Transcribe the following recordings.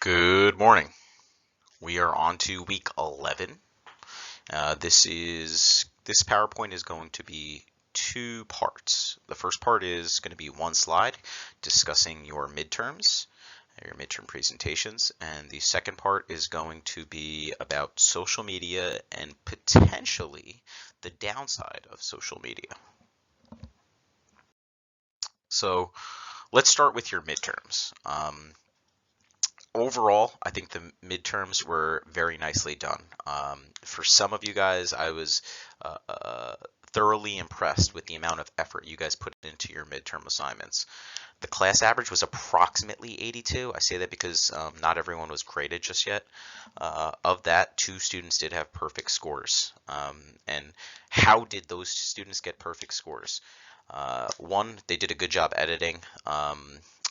Good morning. We are on to week 11. This PowerPoint is going to be two parts. The first part is going to be one slide discussing your midterms, your midterm presentations, and the second part is going to be about social media and potentially the downside of social media. So let's start with your midterms. Overall, I think the midterms were very nicely done. For some of you guys, I was thoroughly impressed with the amount of effort you guys put into your midterm assignments. The class average was approximately 82. I say that because not everyone was graded just yet. Of that, 2 students did have perfect scores. And how did those students get perfect scores? One, they did a good job editing.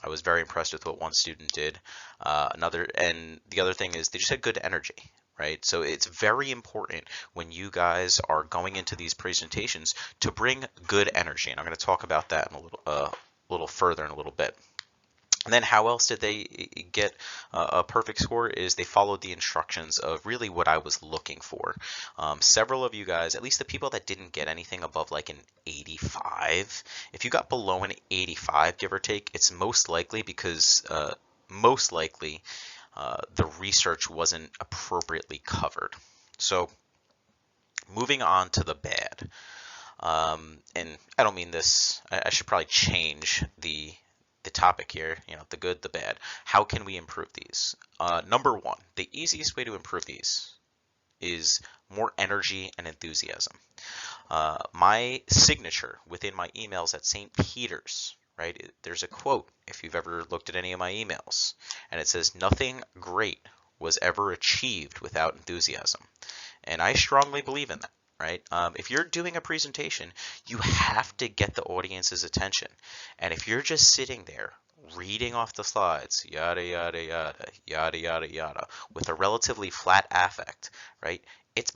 I was very impressed with what one student did. The other thing is they just had good energy, right? So it's very important when you guys are going into these presentations to bring good energy, and I'm going to talk about that in a little further in a little bit. And then how else did they get a perfect score is they followed the instructions of really what I was looking for. Several of you guys, at least the people that didn't get anything above like an 85, if you got below an 85, give or take, it's most likely because the research wasn't appropriately covered. So moving on to the bad. And I don't mean this, I should probably change the topic here, the good, the bad. How can we improve these? Number one, the easiest way to improve these is more energy and enthusiasm. My signature within my emails at St. Peter's, right? There's a quote, if you've ever looked at any of my emails, and it says, "Nothing great was ever achieved without enthusiasm." And I strongly believe in that. Right? If you're doing a presentation, you have to get the audience's attention. And if you're just sitting there reading off the slides, yada, yada, yada, yada, yada, yada, with a relatively flat affect, right? It's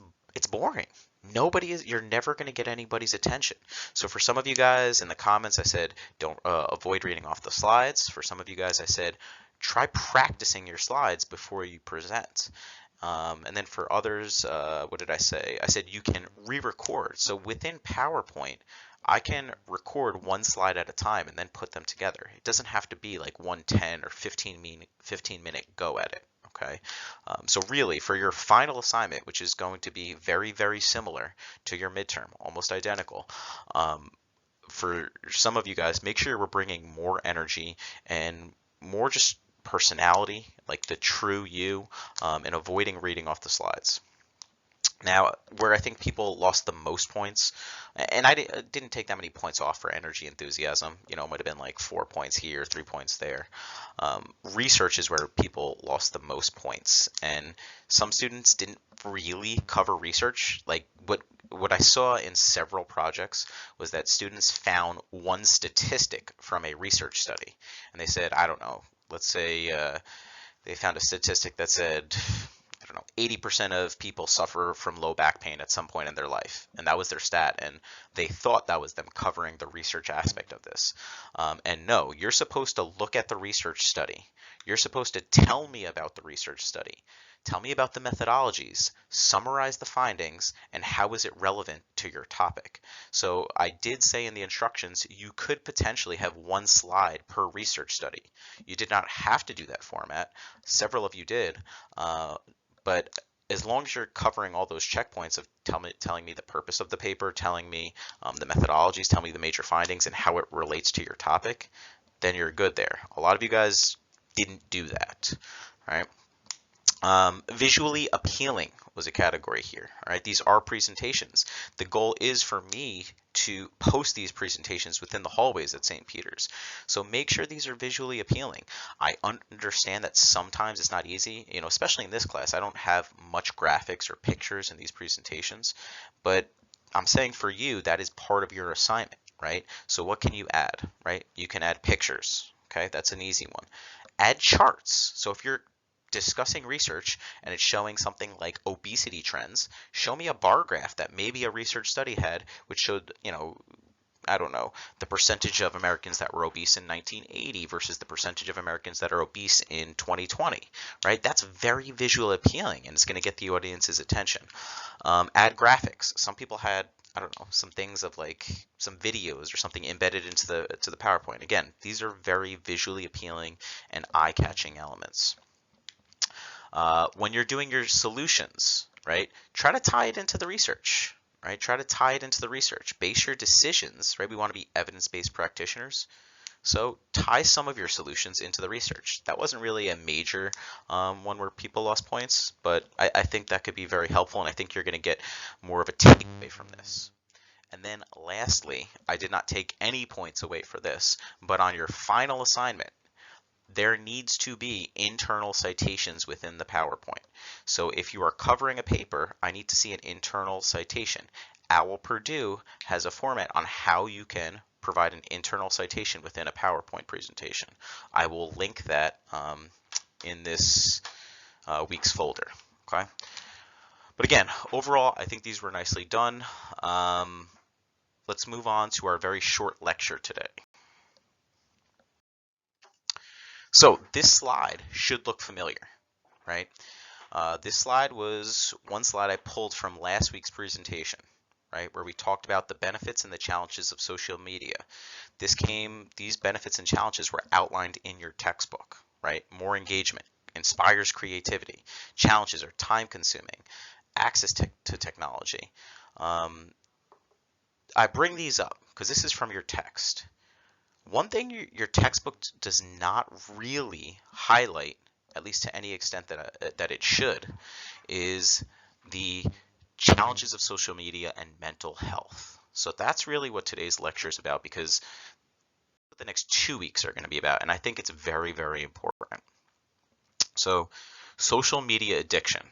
boring. You're never going to get anybody's attention. So for some of you guys in the comments, I said, don't avoid reading off the slides. For some of you guys, I said, try practicing your slides before you present. And then for others, what did I say? I said you can re-record. So within PowerPoint, I can record one slide at a time and then put them together. It doesn't have to be like one 10 or 15 minute go at it. Okay. So really, for your final assignment, which is going to be very, very similar to your midterm, almost identical, for some of you guys, make sure we're bringing more energy and more just personality, like the true you, and avoiding reading off the slides. Now, where I think people lost the most points, and I didn't take that many points off for energy enthusiasm, it might have been like 4 points here, 3 points there. Research is where people lost the most points, and some students didn't really cover research. Like what I saw in several projects was that students found one statistic from a research study, and they said, I don't know, let's say they found a statistic that said, I don't know, 80% of people suffer from low back pain at some point in their life, and that was their stat, and they thought that was them covering the research aspect of this. And no, you're supposed to look at the research study. You're supposed to tell me about the research study. Tell me about the methodologies, summarize the findings, and how is it relevant to your topic. So I did say in the instructions you could potentially have one slide per research study. You did not have to do that format. Several of you did. But as long as you're covering all those checkpoints of telling me the purpose of the paper, telling me the methodologies, telling me the major findings and how it relates to your topic, then you're good there. A lot of you guys didn't do that, right? Visually appealing was a category here. All right, these are presentations. The goal is for me to post these presentations within the hallways at St. Peter's. So make sure these are visually appealing. I understand that sometimes it's not easy, especially in this class. I don't have much graphics or pictures in these presentations, but I'm saying for you, that is part of your assignment, right? So what can you add, right? You can add pictures, okay? That's an easy one. Add charts. So if you're discussing research and it's showing something like obesity trends, show me a bar graph that maybe a research study had, which showed, I don't know, the percentage of Americans that were obese in 1980 versus the percentage of Americans that are obese in 2020, right? That's very visually appealing, and it's going to get the audience's attention. Add graphics. Some people had, I don't know, some things of like some videos or something embedded into the PowerPoint. Again, these are very visually appealing and eye-catching elements. When you're doing your solutions, right, try to tie it into the research, right? Try to tie it into the research. Base your decisions, right? We want to be evidence-based practitioners. So tie some of your solutions into the research. That wasn't really a major one where people lost points, but I think that could be very helpful, and I think you're going to get more of a takeaway from this. And then lastly, I did not take any points away for this, but on your final assignment, there needs to be internal citations within the PowerPoint. So if you are covering a paper, I need to see an internal citation. OWL Purdue has a format on how you can provide an internal citation within a PowerPoint presentation. I will link that in this week's folder. Okay. But again, overall, I think these were nicely done. Let's move on to our very short lecture today. So this slide should look familiar, right? This slide was one slide I pulled from last week's presentation, right, where we talked about the benefits and the challenges of social media. These benefits and challenges were outlined in your textbook, right? More engagement, inspires creativity. Challenges are time consuming, access to technology. I bring these up because this is from your text. One thing your textbook does not really highlight, at least to any extent that it should, is the challenges of social media and mental health. So that's really what today's lecture is about, because what the next 2 weeks are going to be about, and I think it's very, very important. So social media addiction.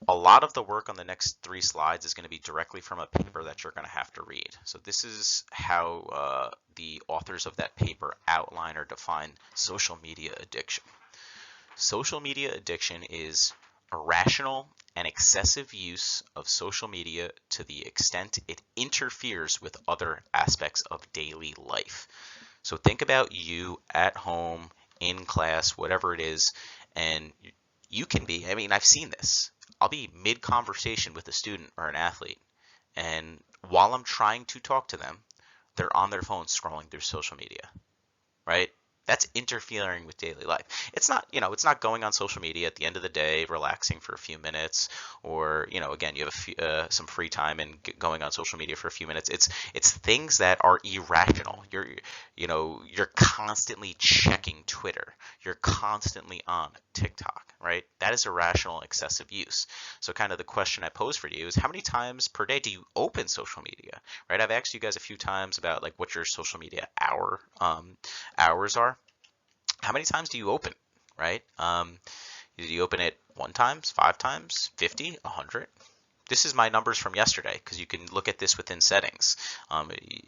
A lot of the work on the next 3 slides is going to be directly from a paper that you're going to have to read. So this is how the authors of that paper outline or define social media addiction. Social media addiction is irrational and excessive use of social media to the extent it interferes with other aspects of daily life. So think about you at home, in class, whatever it is, and you can be, I mean, I've seen this. I'll be mid-conversation with a student or an athlete, and while I'm trying to talk to them, they're on their phone scrolling through social media, right? That's interfering with daily life. It's not, it's not going on social media at the end of the day, relaxing for a few minutes, or, again, you have some free time and going on social media for a few minutes. It's things that are irrational. You're constantly checking Twitter. You're constantly on TikTok, right? That is irrational, excessive use. So kind of the question I pose for you is, how many times per day do you open social media, right? I've asked you guys a few times about like what your social media hours are. How many times do you open, right? Do you open it 1 time, 5 times, 50, 100? This is my numbers from yesterday, because you can look at this within settings.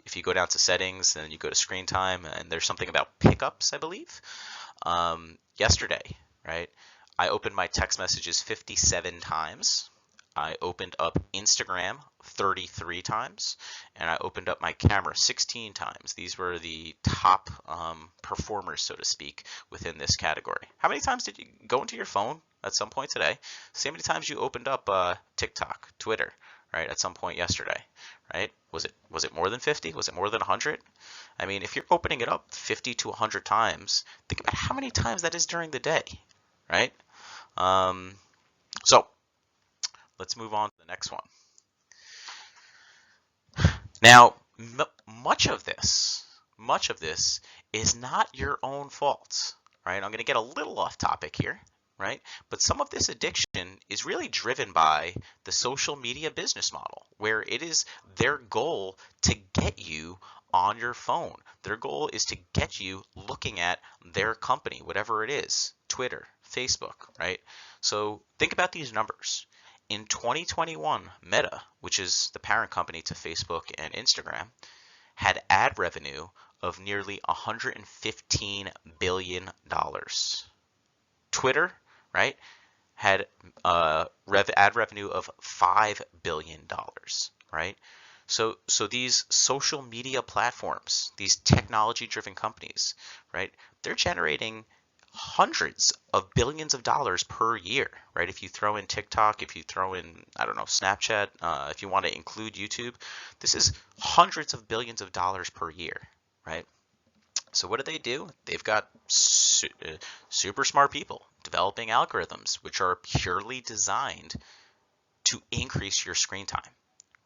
If you go down to settings, then you go to screen time, and there's something about pickups, I believe. Yesterday, right, I opened my text messages 57 times. I opened up Instagram 33 times, and I opened up my camera 16 times. These were the top performers, so to speak, within this category. How many times did you go into your phone at some point today? See how many times you opened up TikTok, Twitter, right, at some point yesterday, right? Was it more than 50? Was it more than 100? I mean, if you're opening it up 50 to 100 times, think about how many times that is during the day, right? So let's move on to the next one. Now, much of this is not your own fault, right? I'm going to get a little off topic here, right? But some of this addiction is really driven by the social media business model, where it is their goal to get you on your phone. Their goal is to get you looking at their company, whatever it is, Twitter, Facebook, right? So think about these numbers. In 2021, Meta, which is the parent company to Facebook and Instagram, had ad revenue of nearly $115 billion. Twitter, right, had ad revenue of $5 billion, right? So these social media platforms, these technology-driven companies, right? They're generating hundreds of billions of dollars per year, right? If you throw in TikTok, if you throw in, I don't know, Snapchat, if you want to include YouTube, this is hundreds of billions of dollars per year, right? So what do? They've got super smart people developing algorithms which are purely designed to increase your screen time,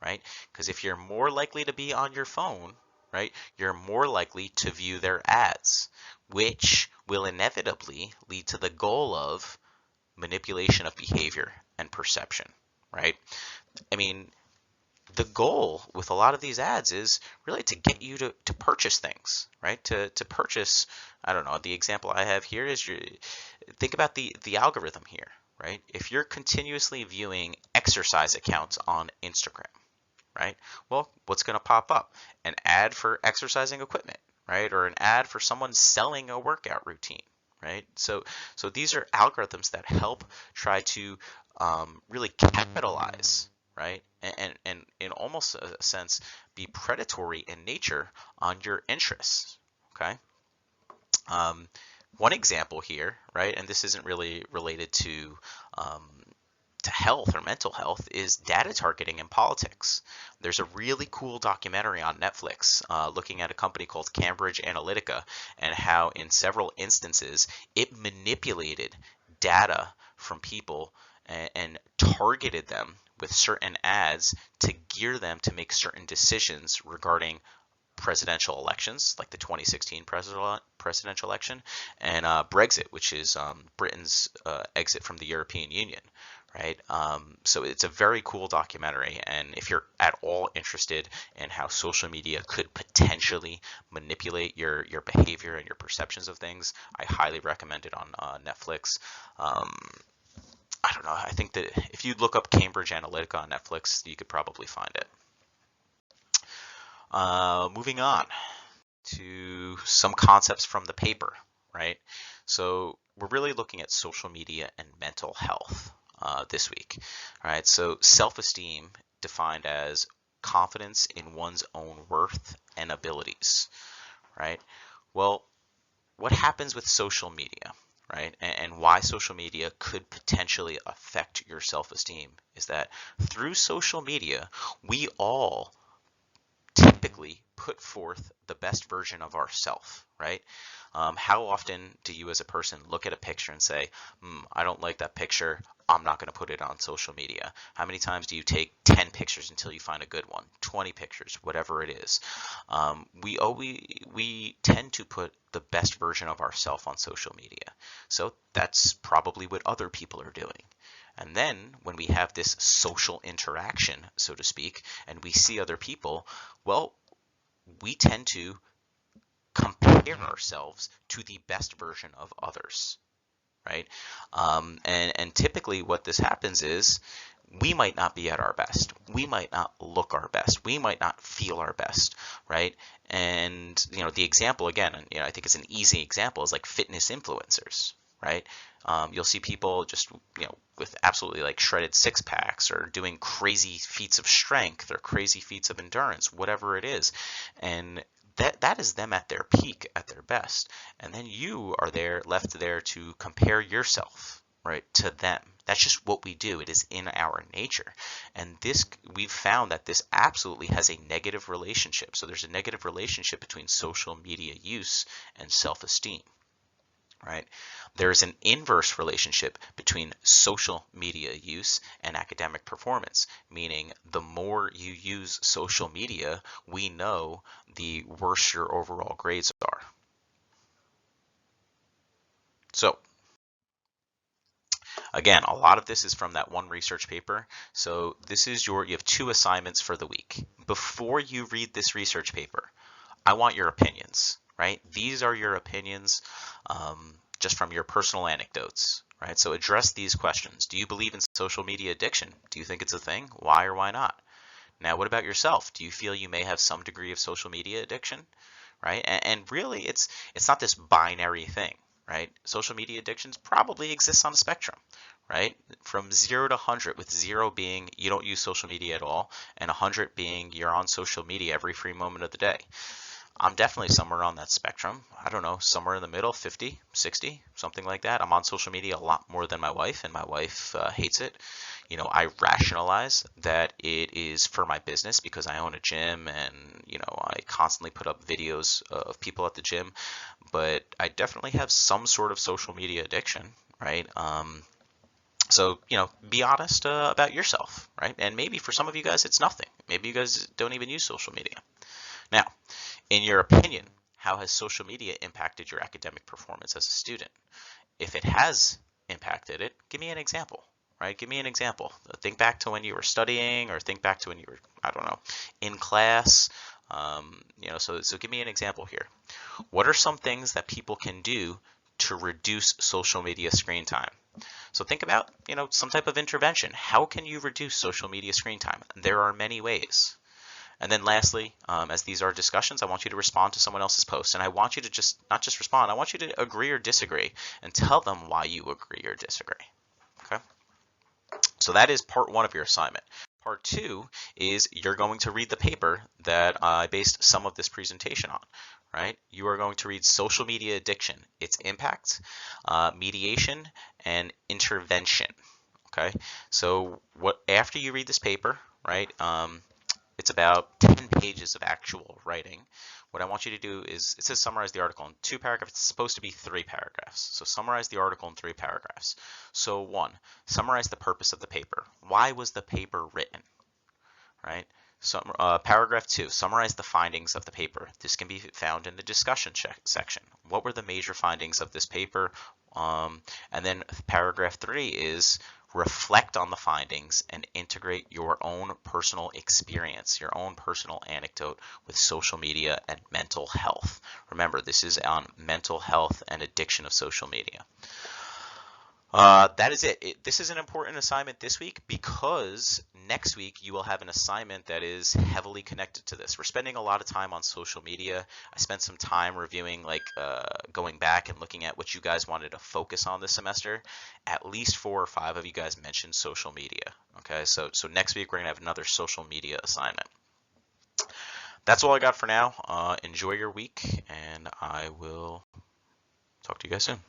right? Because if you're more likely to be on your phone, right, you're more likely to view their ads, which will inevitably lead to the goal of manipulation of behavior and perception, right? I mean, the goal with a lot of these ads is really to get you to purchase things, right? To purchase, I don't know, the example I have here is think about the algorithm here, right? If you're continuously viewing exercise accounts on Instagram, right? Well, what's going to pop up? An ad for exercising equipment, right? Or an ad for someone selling a workout routine, right? So these are algorithms that help try to really capitalize, right? And in almost a sense, be predatory in nature on your interests, okay? Um, One example here, right? And this isn't really related um, to health or mental health is data targeting in politics. There's a really cool documentary on Netflix looking at a company called Cambridge Analytica and how in several instances it manipulated data from people and targeted them with certain ads to gear them to make certain decisions regarding presidential elections, like the 2016 presidential election, and Brexit, which is Britain's exit from the European Union, right? So it's a very cool documentary, and if you're at all interested in how social media could potentially manipulate your behavior and your perceptions of things, I highly recommend it on Netflix. I don't know. I think that if you look up Cambridge Analytica on Netflix, you could probably find it. Moving on to some concepts from the paper, right? So we're really looking at social media and mental health this week, right? So self-esteem defined as confidence in one's own worth and abilities, right? Well, what happens with social media, right? And why social media could potentially affect your self-esteem is that through social media, we all typically put forth the best version of ourself, right? How often do you as a person look at a picture and say, I don't like that picture, I'm not going to put it on social media? How many times do you take 10 pictures until you find a good one, 20 pictures, whatever it is? We tend to put the best version of ourselves on social media. So that's probably what other people are doing. And then when we have this social interaction, so to speak, and we see other people, well, we tend to compare ourselves to the best version of others, right? And typically what this happens is we might not be at our best. We might not look our best. We might not feel our best, right? And, the example, again, I think it's an easy example, is like fitness influencers, right? You'll see people just, with absolutely like shredded six packs or doing crazy feats of strength or crazy feats of endurance, whatever it is. And that is them at their peak, at their best. And then you are left there to compare yourself, right, to them. That's just what we do. It is in our nature. And we've found that this absolutely has a negative relationship. So there's a negative relationship between social media use and self-esteem, right? There's an inverse relationship between social media use and academic performance, meaning the more you use social media, we know the worse your overall grades are. So again, a lot of this is from that one research paper. So you have 2 assignments for the week. Before you read this research paper, I want your opinions, right? These are your opinions just from your personal anecdotes, right? So address these questions. Do you believe in social media addiction? Do you think it's a thing? Why or why not? Now, what about yourself? Do you feel you may have some degree of social media addiction, right? And really, it's not this binary thing, right? Social media addictions probably exists on a spectrum, right? From 0 to 100, with 0 being you don't use social media at all, and 100 being you're on social media every free moment of the day. I'm definitely somewhere on that spectrum. I don't know, somewhere in the middle, 50, 60, something like that. I'm on social media a lot more than my wife, and my wife hates it. I rationalize that it is for my business because I own a gym and, I constantly put up videos of people at the gym, but I definitely have some sort of social media addiction, right? So, be honest about yourself, right? And maybe for some of you guys, it's nothing. Maybe you guys don't even use social media. Now, in your opinion, how has social media impacted your academic performance as a student? If it has impacted it, give me an example, right? Give me an example. Think back to when you were studying, or think back to when you were, I don't know, in class. So give me an example here. What are some things that people can do to reduce social media screen time? So think about, some type of intervention. How can you reduce social media screen time? There are many ways. And then lastly, as these are discussions, I want you to respond to someone else's post. And I want you to not just respond, I want you to agree or disagree and tell them why you agree or disagree. Okay? So that is part 1 of your assignment. Part 2 is you're going to read the paper that I based some of this presentation on, right? You are going to read Social Media Addiction, Its Impact, Mediation, and Intervention. Okay? So after you read this paper, right, it's about 10 pages of actual writing. What I want you to do is, it says summarize the article in 2 paragraphs. It's supposed to be 3 paragraphs. So summarize the article in 3 paragraphs. So 1, summarize the purpose of the paper. Why was the paper written? Right? So, paragraph 2, summarize the findings of the paper. This can be found in the discussion section. What were the major findings of this paper? And then paragraph 3 is reflect on the findings and integrate your own personal experience, your own personal anecdote with social media and mental health. Remember, this is on mental health and addiction of social media. That is it. This is an important assignment this week because next week you will have an assignment that is heavily connected to this. We're spending a lot of time on social media. I spent some time reviewing, going back and looking at what you guys wanted to focus on this semester. At least 4 or 5 of you guys mentioned social media. Okay, so next week we're going to have another social media assignment. That's all I got for now. Enjoy your week, and I will talk to you guys soon.